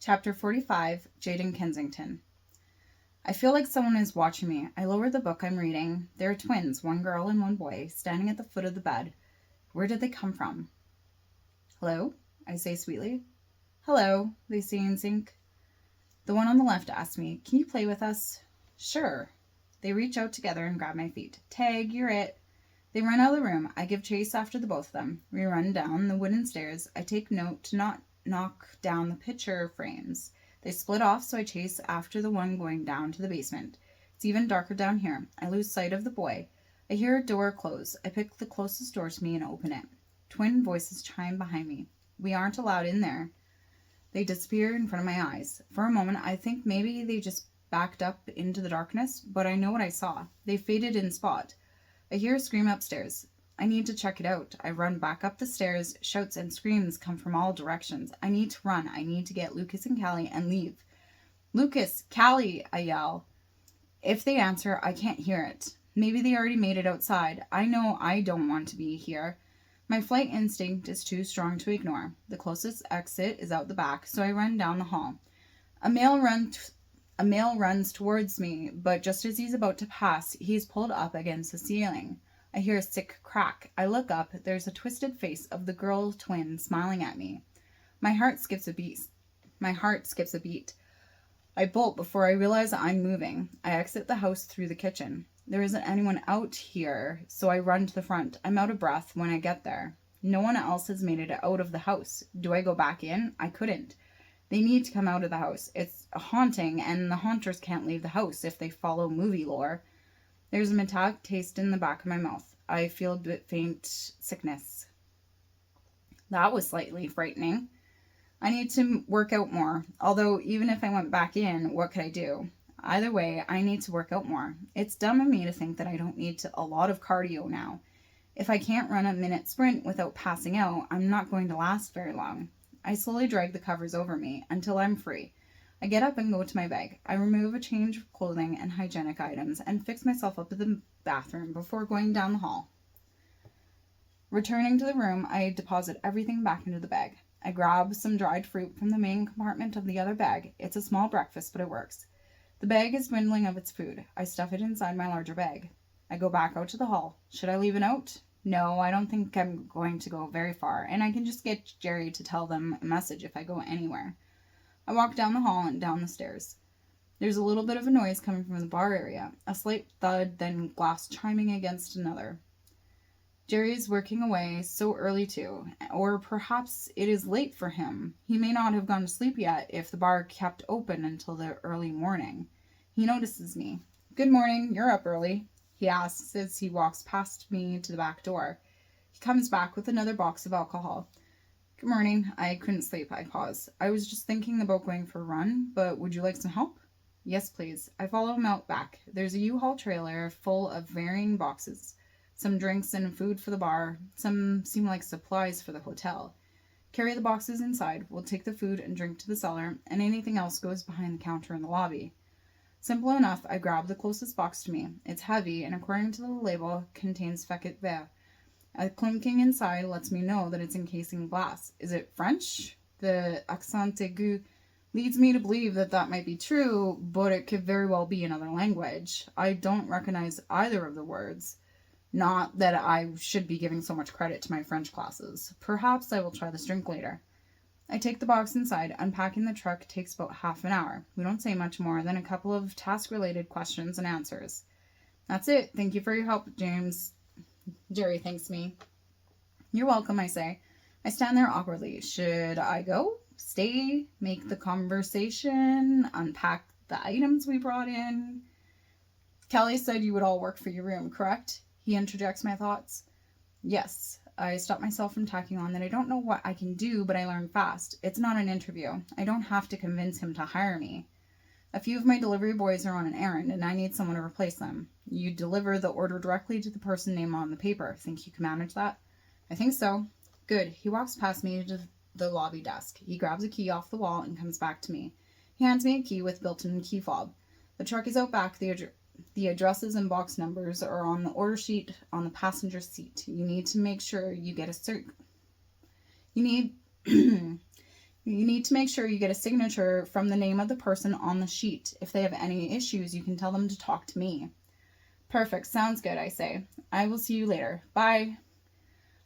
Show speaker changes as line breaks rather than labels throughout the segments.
Chapter 45, Jaiden Kensington. I feel like someone is watching me. I lower the book I'm reading. There are twins, one girl and one boy, standing at the foot of the bed. Where did they come from? Hello, I say sweetly. Hello, they say in sync. The one on the left asks me, can you play with us? Sure. They reach out together and grab my feet. Tag, you're it. They run out of the room. I give chase after the both of them. We run down the wooden stairs. I take note to not knock down the picture frames. They split off, so I chase after the one going down to the basement. It's even darker down here. I lose sight of the boy. I hear a door close. I pick the closest door to me and open it. Twin voices chime behind me. We aren't allowed in there. They disappear in front of my eyes. For a moment, I think maybe they just backed up into the darkness, but I know what I saw. They faded in spot. I hear a scream upstairs. I need to check it out. I run back up the stairs. Shouts and screams come from all directions. I need to run. I need to get Lucas and Callie and leave. Lucas, Callie, I yell. If they answer, I can't hear it. Maybe they already made it outside. I know I don't want to be here. My flight instinct is too strong to ignore. The closest exit is out the back, so I run down the hall. A male runs towards me, but just as he's about to pass, he's pulled up against the ceiling. I hear a sick crack. I look up. There's a twisted face of the girl twin smiling at me. My heart skips a beat. I bolt before I realize I'm moving. I exit the house through the kitchen. There isn't anyone out here, so I run to the front. I'm out of breath when I get there. No one else has made it out of the house. Do I go back in? I couldn't. They need to come out of the house. It's a haunting, and the haunters can't leave the house if they follow movie lore. There's a metallic taste in the back of my mouth. I feel a bit faint sickness. That was slightly frightening. I need to work out more. Although, even if I went back in, what could I do? Either way, I need to work out more. It's dumb of me to think that I don't need a lot of cardio now. If I can't run a minute sprint without passing out, I'm not going to last very long. I slowly drag the covers over me until I'm free. I get up and go to my bag. I remove a change of clothing and hygienic items and fix myself up in the bathroom before going down the hall. Returning to the room, I deposit everything back into the bag. I grab some dried fruit from the main compartment of the other bag. It's a small breakfast, but it works. The bag is dwindling of its food. I stuff it inside my larger bag. I go back out to the hall. Should I leave a note? No, I don't think I'm going to go very far, and I can just get Jerry to tell them a message if I go anywhere. I walk down the hall and down the stairs. There's a little bit of a noise coming from the bar area. A slight thud, then glass chiming against another. Jerry's working away so early too, or perhaps it is late for him. He may not have gone to sleep yet if the bar kept open until the early morning. He notices me. Good morning, you're up early, he asks as he walks past me to the back door. He comes back with another box of alcohol. Good morning. I couldn't sleep. I pause. I was just thinking about going for a run, but would you like some help? Yes, please. I follow him out back. There's a U-Haul trailer full of varying boxes. Some drinks and food for the bar. Some seem like supplies for the hotel. Carry the boxes inside. We'll take the food and drink to the cellar, and anything else goes behind the counter in the lobby. Simple enough, I grab the closest box to me. It's heavy, and according to the label, contains Fekit Vert. A clinking inside lets me know that it's encased in glass. Is it French? The accent aigu leads me to believe that that might be true, but it could very well be another language. I don't recognize either of the words. Not that I should be giving so much credit to my French classes. Perhaps I will try this drink later. I take the box inside. Unpacking the truck takes about half an hour. We don't say much more than a couple of task-related questions and answers. That's it. Thank you for your help, James. Jerry thanks me. You're welcome, I say. I stand there awkwardly. Should I go? Stay? Make the conversation? Unpack the items we brought in? Kelly said you would all work for your room, correct? He interjects my thoughts. Yes. I stop myself from tacking on that I don't know what I can do, but I learn fast. It's not an interview. I don't have to convince him to hire me. A few of my delivery boys are on an errand, and I need someone to replace them. You deliver the order directly to the person named on the paper. Think you can manage that? I think so. Good. He walks past me to the lobby desk. He grabs a key off the wall and comes back to me. He hands me a key with built-in key fob. The truck is out back. The addresses and box numbers are on the order sheet on the passenger seat. You need to make sure you get a You need You need to make sure you get a signature from the name of the person on the sheet. If they have any issues, you can tell them to talk to me. Perfect. Sounds good, I say. I will see you later. Bye.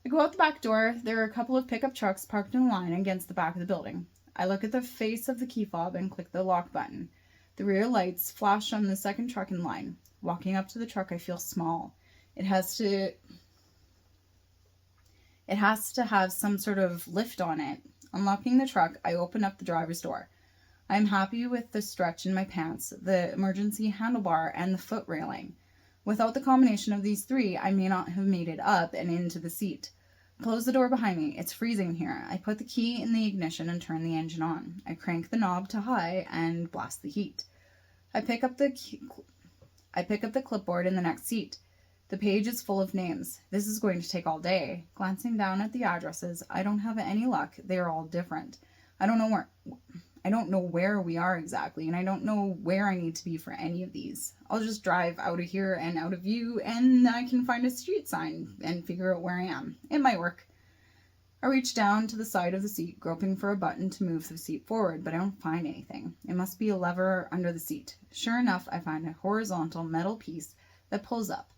I go out the back door. There are a couple of pickup trucks parked in a line against the back of the building. I look at the face of the key fob and click the lock button. The rear lights flash on the second truck in line. Walking up to the truck, I feel small. It has to have some sort of lift on it. Unlocking the truck, I open up the driver's door. I am happy with the stretch in my pants, the emergency handlebar, and the foot railing. Without the combination of these three, I may not have made it up and into the seat. Close the door behind me. It's freezing here. I put the key in the ignition and turn the engine on. I crank the knob to high and blast the heat. I pick up the clipboard in the next seat. The page is full of names. This is going to take all day. Glancing down at the addresses, I don't have any luck. They are all different. I don't know where we are exactly, and I don't know where I need to be for any of these. I'll just drive out of here and out of view, and I can find a street sign and figure out where I am. It might work. I reach down to the side of the seat, groping for a button to move the seat forward, but I don't find anything. It must be a lever under the seat. Sure enough, I find a horizontal metal piece that pulls up.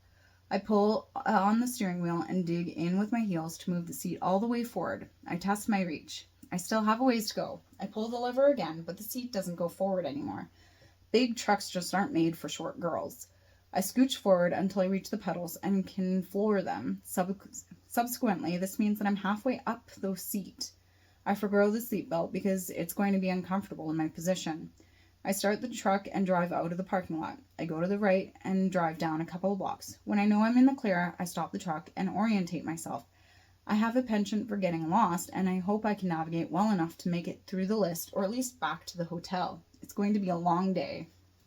I pull on the steering wheel and dig in with my heels to move the seat all the way forward. I test my reach. I still have a ways to go. I pull the lever again, but the seat doesn't go forward anymore. Big trucks just aren't made for short girls. I scooch forward until I reach the pedals and can floor them. Subsequently, this means that I'm halfway up the seat. I forgo the seatbelt because it's going to be uncomfortable in my position. I start the truck and drive out of the parking lot. I go to the right and drive down a couple of blocks. When I know I'm in the clear, I stop the truck and orientate myself. I have a penchant for getting lost, and I hope I can navigate well enough to make it through the list or at least back to the hotel. It's going to be a long day.